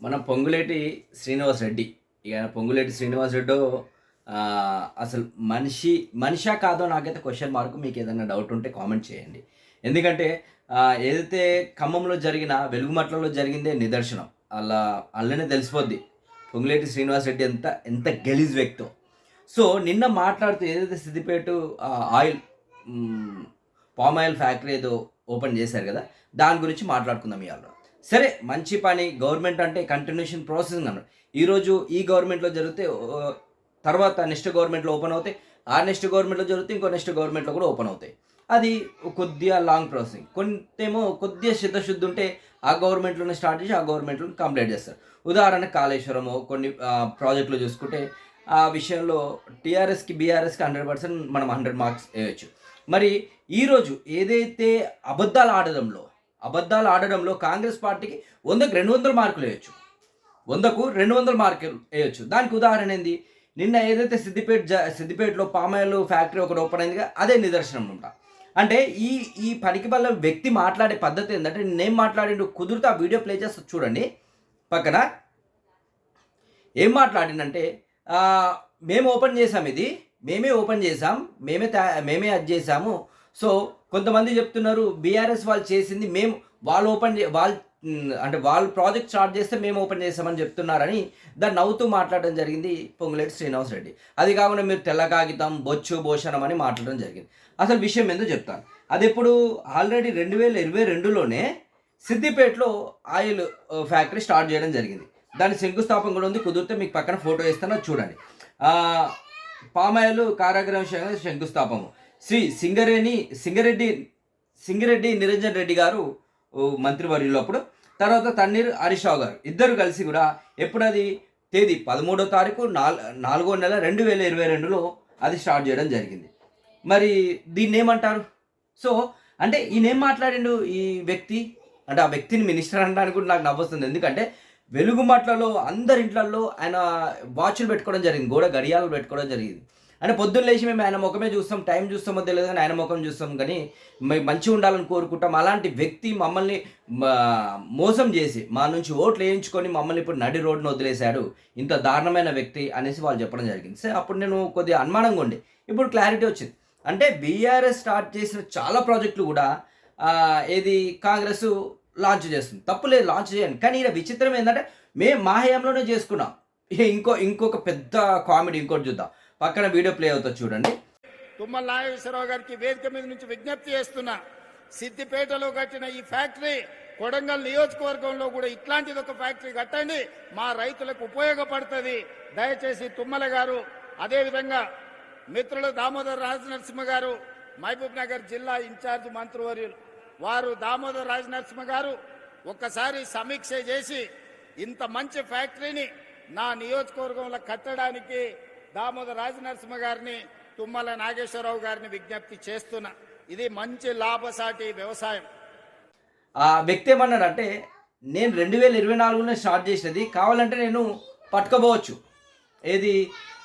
మన పొంగులేటి శ్రీనివాస్ రెడ్డి. ఇక పొంగులేటి శ్రీనివాస్ రెడ్డో అసలు మనిషా కాదో నాకైతే క్వెషన్ మార్క్. మీకు ఏదైనా డౌట్ ఉంటే కామెంట్ చేయండి. ఎందుకంటే ఏదైతే ఖమ్మంలో జరిగిన వెలుగుమట్లలో జరిగిందే నిదర్శనం. అల్లనే తెలిసిపోద్ది పొంగులేటి శ్రీనివాస్ రెడ్డి ఎంత ఎంత గలీజ్ వ్యక్తో. సో నిన్న మాట్లాడుతూ ఏదైతే Siddipet oil palm oil factory ఏదో ఓపెన్ చేశారు కదా, దాని గురించి మాట్లాడుకుందాం ఇవాళ. సరే, మంచి పని. గవర్నమెంట్ అంటే కంటిన్యూషన్ ప్రాసెస్ అన్నారు. ఈరోజు ఈ గవర్నమెంట్లో జరిగితే తర్వాత నెక్స్ట్ గవర్నమెంట్లో ఓపెన్ అవుతాయి, ఆ నెక్స్ట్ గవర్నమెంట్లో జరిగితే ఇంకో నెక్స్ట్ గవర్నమెంట్లో కూడా ఓపెన్ అవుతాయి. అది కొద్దిగా లాంగ్ ప్రాసెసింగ్. కొంతేమో కొద్దిగా చిత్తశుద్ధి ఉంటే ఆ గవర్నమెంట్లోనే స్టార్ట్ చేసి ఆ గవర్నమెంట్లో కంప్లీట్ చేస్తారు. ఉదాహరణకు కాళేశ్వరము కొన్ని ప్రాజెక్టులు చూసుకుంటే ఆ విషయంలో టీఆర్ఎస్కి బీఆర్ఎస్కి 100% మనం 100 మార్క్స్ వేయచ్చు. మరి ఈరోజు ఏదైతే అబద్ధాలు ఆడడంలో కాంగ్రెస్ పార్టీకి 100కు 200 మార్కులు వేయచ్చు. 100కు 200 మార్కులు వేయచ్చు. దానికి ఉదాహరణ ఏంది? నిన్న ఏదైతే సిద్దిపేటలో పామాయిల్ ఫ్యాక్టరీ ఒకటి ఓపెన్ అయిందిగా, అదే నిదర్శనం ఉంటా. అంటే ఈ ఈ పనికి వల్ల వ్యక్తి మాట్లాడే పద్ధతి ఏంటంటే, నేను మాట్లాడిండు కుదిరితే ఆ వీడియో ప్లే చేస్తా చూడండి. పక్కన ఏం మాట్లాడిందంటే, మేము ఓపెన్ చేసాం, ఇది మేమే ఓపెన్ చేసాం, మేమే అది చేసాము. సో కొంతమంది చెప్తున్నారు బీఆర్ఎస్ వాళ్ళు చేసింది వాళ్ళు ప్రాజెక్ట్ స్టార్ట్ చేస్తే మేము ఓపెన్ చేసామని చెప్తున్నారని దాన్ని నవ్వుతూ మాట్లాడడం జరిగింది పొంగులేటి శ్రీనివాస్ రెడ్డి. అది కాకుండా మీరు తెల్ల కాగితం బొచ్చు భోషణం అని మాట్లాడడం జరిగింది. అసలు విషయం ఏందో చెప్తాను. అది ఎప్పుడు ఆల్రెడీ 2022లోనే సిద్దిపేటలో ఆయిల్ ఫ్యాక్టరీ స్టార్ట్ చేయడం జరిగింది. దాని శంకుస్థాపన కూడా ఉంది. కుదిరితే మీకు పక్కన ఫోటో వేస్తాను, చూడండి. పామాయిల్ కారాగ్రహం శంకుస్థాపన శ్రీ సింగిరెడ్డి నిరంజన్ రెడ్డి గారు మంత్రివర్యులు అప్పుడు. తర్వాత తన్నీరు హరీష్ రావు గారు ఇద్దరు కలిసి కూడా ఎప్పుడు అది తేదీ 13వ తారీఖు 4వ నెల 2022లో అది స్టార్ట్ చేయడం జరిగింది. మరి దీన్ని ఏమంటారు? సో అంటే ఈయన ఏం మాట్లాడిండు ఈ వ్యక్తి అంటే, ఆ వ్యక్తిని మినిస్టర్ అనడానికి కూడా నాకు నవ్వొస్తుంది. ఎందుకంటే వెలుగుమట్లలో అందరి ఇంట్లలో ఆయన వాచ్లు పెట్టుకోవడం జరిగింది, గోడ గడియాలు పెట్టుకోవడం జరిగింది. అంటే పొద్దున్న లేచి మేము ఆయన ముఖమే చూస్తాం, టైం చూస్తామో తెలియదు కానీ ఆయన ముఖం చూస్తాం, కానీ మేము మంచిగా ఉండాలని కోరుకుంటాం. అలాంటి వ్యక్తి మమ్మల్ని మోసం చేసి మా నుంచి ఓట్లు వేయించుకొని మమ్మల్ని ఇప్పుడు నడి రోడ్డును వదిలేశాడు, ఇంత దారుణమైన వ్యక్తి అనేసి వాళ్ళు చెప్పడం జరిగింది. సరే, అప్పుడు నేను కొద్దిగా అనుమానంగా ఉండే, ఇప్పుడు క్లారిటీ వచ్చింది. అంటే బీఆర్ఎస్ స్టార్ట్ చేసిన చాలా ప్రాజెక్టులు కూడా ఏది కాంగ్రెస్ లాంచ్ చేస్తుంది. తప్పులేదు, లాంచ్ చేయండి. కానీ ఇక్కడ విచిత్రం ఏంటంటే మా హయాంలోనే చేసుకున్నాం. ఇంకొక పెద్ద కామెడీ ఇంకోటి చూద్దాం. పక్కన వీడియో ప్లే అవుతుంది, చూడండి. తుమ్మల నాగేశ్వరరావు గారికి వేదిక మీద నుంచి విజ్ఞప్తి చేస్తున్నా, సిద్దిపేటలో కట్టిన ఈ ఫ్యాక్టరీ కొడంగల్ నియోజకవర్గంలో కూడా ఇట్లాంటిది ఒక ఫ్యాక్టరీ కట్టండి, మా రైతులకు ఉపయోగపడుతుంది. దయచేసి తుమ్మల గారు, అదేవిధంగా మిత్రులు దామోదర్ రాజనరసింహ గారు, మహబూబ్ నగర్ జిల్లా ఇన్ఛార్జ్ మంత్రివర్యులు వారు దామోదర్ రాజనరసింహ గారు ఒక్కసారి సమీక్ష చేసి ఇంత మంచి ఫ్యాక్టరీని నా నియోజకవర్గంలో కట్టడానికి దామోదర్ రాజనరసింహ గారిని, తుమ్మల నాగేశ్వరరావు గారిని విజ్ఞప్తి చేస్తున్నా. ఇది మంచి లాభసాటి వ్యవసాయం. ఆ వ్యక్తి ఏమన్నాడంటే, నేను 2024లోనే స్టార్ట్ చేసినది, కావాలంటే నేను పట్టుకోపోవచ్చు, ఏది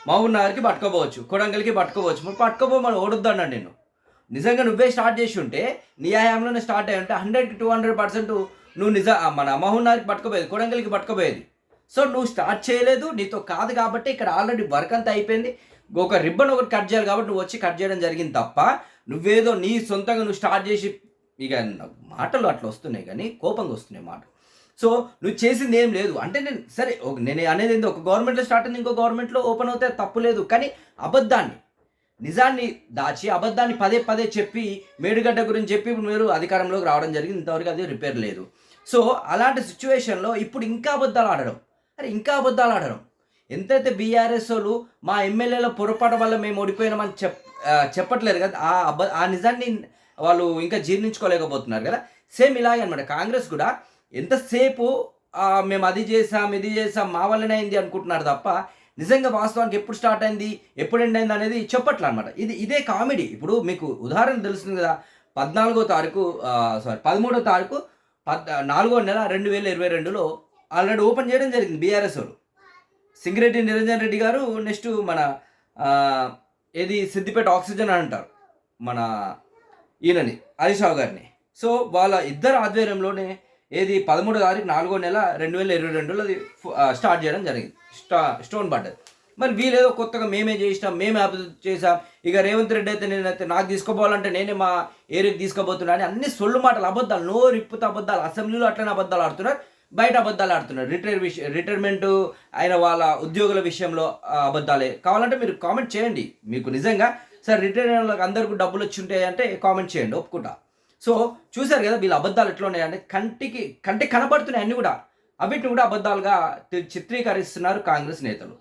మహబూబ్ నగర్కి పట్టుకోపోవచ్చు, కొడంగల్కి పట్టుకోవచ్చు, మరి పట్టుకోపోమని ఓడొద్దు అన్నాడు. నేను నిజంగా నువ్వే స్టార్ట్ చేసి ఉంటే, నీ హయాంలోనే స్టార్ట్ అయ్యి ఉంటే 100కి 200% నువ్వు మన మహబూబ్ నగర్కి పట్టుకోపోయేది, కొడంగల్కి పట్టుకోపోయేది. సో నువ్వు స్టార్ట్ చేయలేదు, నీతో కాదు కాబట్టి ఇక్కడ ఆల్రెడీ వర్క్ అంతా అయిపోయింది. ఒక రిబ్బన్ ఒకటి కట్ చేయాలి కాబట్టి నువ్వు వచ్చి కట్ చేయడం జరిగింది తప్ప, నువ్వేదో నీ సొంతంగా నువ్వు స్టార్ట్ చేసి, ఇక మాటలు అట్లా వస్తున్నాయి కానీ కోపంగా వస్తున్నాయి మాట. సో నువ్వు చేసింది ఏం లేదు అంటే, నేను అనేది ఏంటి, ఒక గవర్నమెంట్లో స్టార్ట్ అయింది, ఇంకో గవర్నమెంట్లో ఓపెన్ అవుతే తప్పు లేదు. కానీ నిజాన్ని దాచి అబద్ధాన్ని పదే పదే చెప్పి మేడిగడ్డ గురించి చెప్పి మీరు అధికారంలోకి రావడం జరిగింది. ఇంతవరకు అది రిపేర్ లేదు. సో అలాంటి సిచ్యువేషన్లో ఇప్పుడు ఇంకా అబద్ధాలు ఆడడం ఎంతైతే బీఆర్ఎస్ వాళ్ళు మా ఎమ్మెల్యేల పొరపాటు వల్ల మేము ఓడిపోయినామని చెప్పట్లేదు కదా, ఆ నిజాన్ని వాళ్ళు ఇంకా జీర్ణించుకోలేకపోతున్నారు కదా. సేమ్ ఇలాగే అనమాట. కాంగ్రెస్ కూడా ఎంతసేపు మేము అది చేసాం ఇది చేసాం మా వల్లనే అయింది అనుకుంటున్నారు తప్ప, నిజంగా వాస్తవానికి ఎప్పుడు స్టార్ట్ అయింది ఎప్పుడు ఎండ్ అయింది అనేది చెప్పట్లే అనమాట. ఇదే కామెడీ. ఇప్పుడు మీకు ఉదాహరణ తెలుస్తుంది కదా, 13వ తారీఖు 4వ నెల 2022లో ఆల్రెడీ ఓపెన్ చేయడం జరిగింది బీఆర్ఎస్ వాళ్ళు. సింగిరెడ్డి నిరంజన్ రెడ్డి గారు, నెక్స్ట్ మన ఏది సిద్దిపేట ఆక్సిజన్ అని అంటారు మన ఈయనని హరీష్ రావు గారిని. సో వాళ్ళ ఇద్దరు ఆధ్వర్యంలోనే ఏది 13 తారీఖు 4వ నెల 2022లో అది స్టార్ట్ చేయడం జరిగింది. స్టోన్ పడ్డది. మరి వీళ్ళేదో కొత్తగా మేమే చేసినాం, మేమే అభివృద్ధి చేసాం, ఇక రేవంత్ రెడ్డి అయితే నేనైతే నాకు తీసుకుపోవాలంటే నేనే మా ఏరియాకి తీసుకుపోతున్నా అని అన్ని సొల్లు మాటలు, అబద్ధాలు, నోరు ఇప్పుత అబద్ధాలు. అసెంబ్లీలో అట్లనే అబద్ధాలు ఆడుతున్నారు, బయట అబద్ధాలు ఆడుతున్నారు. రిటైర్మెంట్ అయిన వాళ్ళ ఉద్యోగుల విషయంలో అబద్ధాలే. కావాలంటే మీరు కామెంట్ చేయండి, మీకు నిజంగా సార్ రిటైర్ అయిన వాళ్ళకి అందరికీ డబ్బులు వచ్చి ఉంటాయి అంటే కామెంట్ చేయండి, ఒప్పుకుంటా. సో చూశారు కదా వీళ్ళ అబద్ధాలు ఎట్లా ఉన్నాయంటే కంటికి కనబడుతున్నాయి అన్నీ కూడా. అవిటిని కూడా అబద్ధాలుగా చిత్రీకరిస్తున్నారు కాంగ్రెస్ నేతలు.